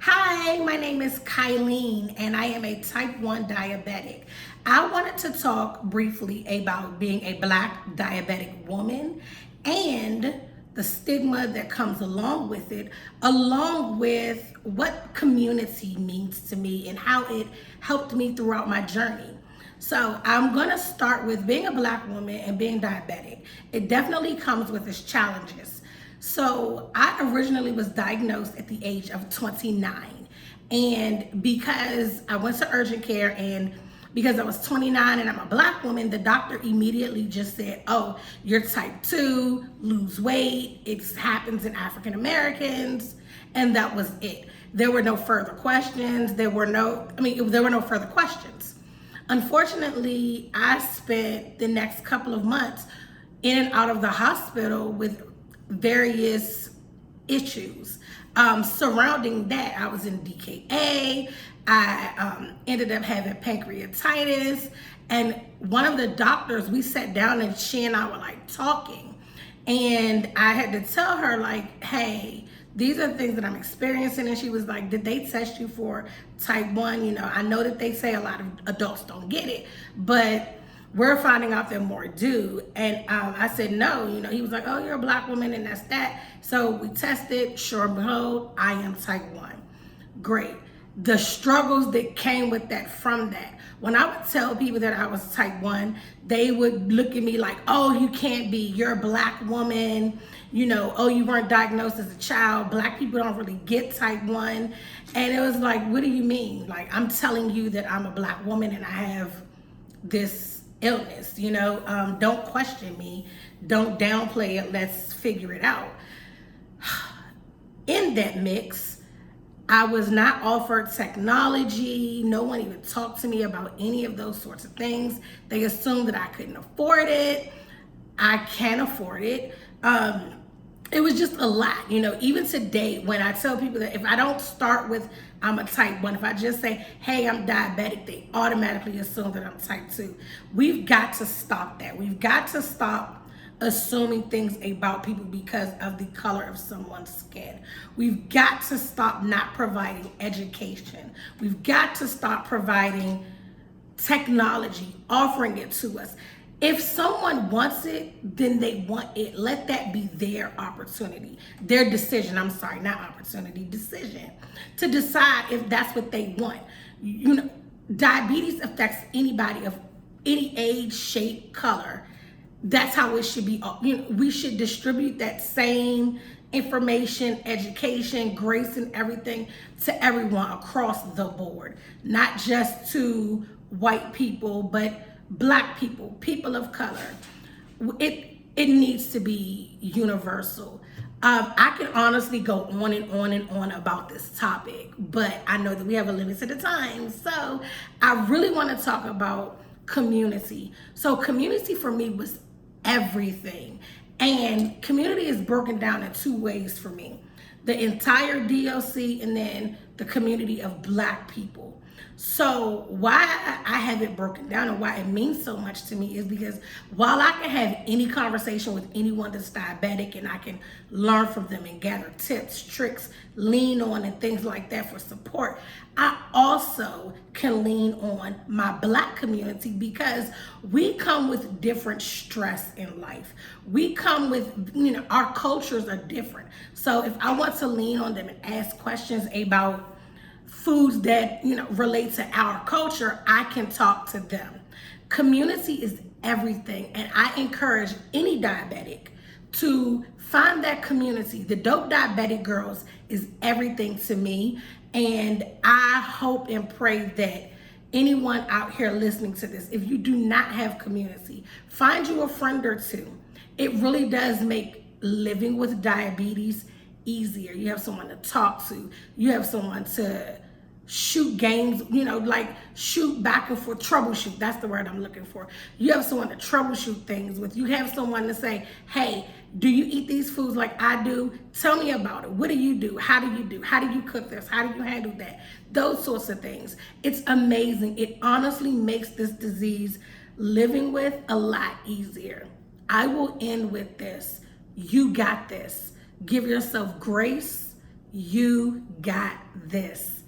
Hi, my name is Kylene and I am a type 1 diabetic. I wanted to talk briefly about being a Black diabetic woman and the stigma that comes along with it, along with what community means to me and how it helped me throughout my journey. So I'm gonna start with being a Black woman and being diabetic. It definitely comes with its challenges. So I originally was diagnosed at the age of 29. And because I went to urgent care and because I was 29 and I'm a Black woman, the doctor immediately just said, oh, you're type 2, lose weight, it happens in African Americans, and that was it. There were no further questions. There were no further questions. Unfortunately, I spent the next couple of months in and out of the hospital with various issues surrounding that. I was in DKA. I ended up having pancreatitis, and one of the doctors, we sat down and she and I were like talking, and I had to tell her like, hey, these are the things that I'm experiencing. And she was like, did they test you for type 1? You know, I know that they say a lot of adults don't get it, but we're finding out that more do. And I said, no, you know, he was like, oh, you're a Black woman and that's that. So we tested, sure and behold, I am type 1. Great. The struggles that came with that from that. When I would tell people that I was type 1, they would look at me like, oh, you can't be, you're a Black woman, you know, oh, you weren't diagnosed as a child, Black people don't really get type 1. And it was like, what do you mean? Like, I'm telling you that I'm a Black woman and I have this illness, you know, don't question me, don't downplay it, let's figure it out. In that mix, I was not offered technology. No one even talked to me about any of those sorts of things. They assumed that I couldn't afford it. I can afford it. It was just a lot, you know. Even today, when I tell people that if I don't start with I'm a type 1, if I just say, hey, I'm diabetic, they automatically assume that I'm type 2. We've got to stop that. We've got to stop assuming things about people because of the color of someone's skin. We've got to stop not providing education. We've got to stop providing technology, offering it to us. If someone wants it, then they want it. Let that be their opportunity, their decision. I'm sorry, not opportunity, decision to decide if that's what they want. You know, diabetes affects anybody of any age, shape, color. That's how it should be. You know, we should distribute that same information, education, grace, and everything to everyone across the board, not just to white people, but Black people, people of color. It needs to be universal. I can honestly go on and on and on about this topic, but I know that we have a limited time. So I really want to talk about community. So community for me was everything. And community is broken down in two ways for me. The entire DOC and then the community of Black people. So why I have it broken down and why it means so much to me is because while I can have any conversation with anyone that's diabetic and I can learn from them and gather tips, tricks, lean on and things like that for support, I also can lean on my Black community because we come with different stress in life. We come with, you know, our cultures are different. So if I want to lean on them and ask questions about foods that, you know, relate to our culture, I can talk to them. Community is everything, and I encourage any diabetic to find that community. The Dope Diabetic Girls is everything to me, and I hope and pray that anyone out here listening to this, if you do not have community, find you a friend or two. It really does make living with diabetes easier. You have someone to talk to. You have someone to shoot games, you know, like shoot back and forth, troubleshoot. That's the word I'm looking for. You have someone to troubleshoot things with. You have someone to say, hey, do you eat these foods like I do? Tell me about it. What do you do? How do you do? How do you cook this? How do you handle that? Those sorts of things. It's amazing. It honestly makes this disease living with a lot easier. I will end with this. You got this. Give yourself grace. You got this.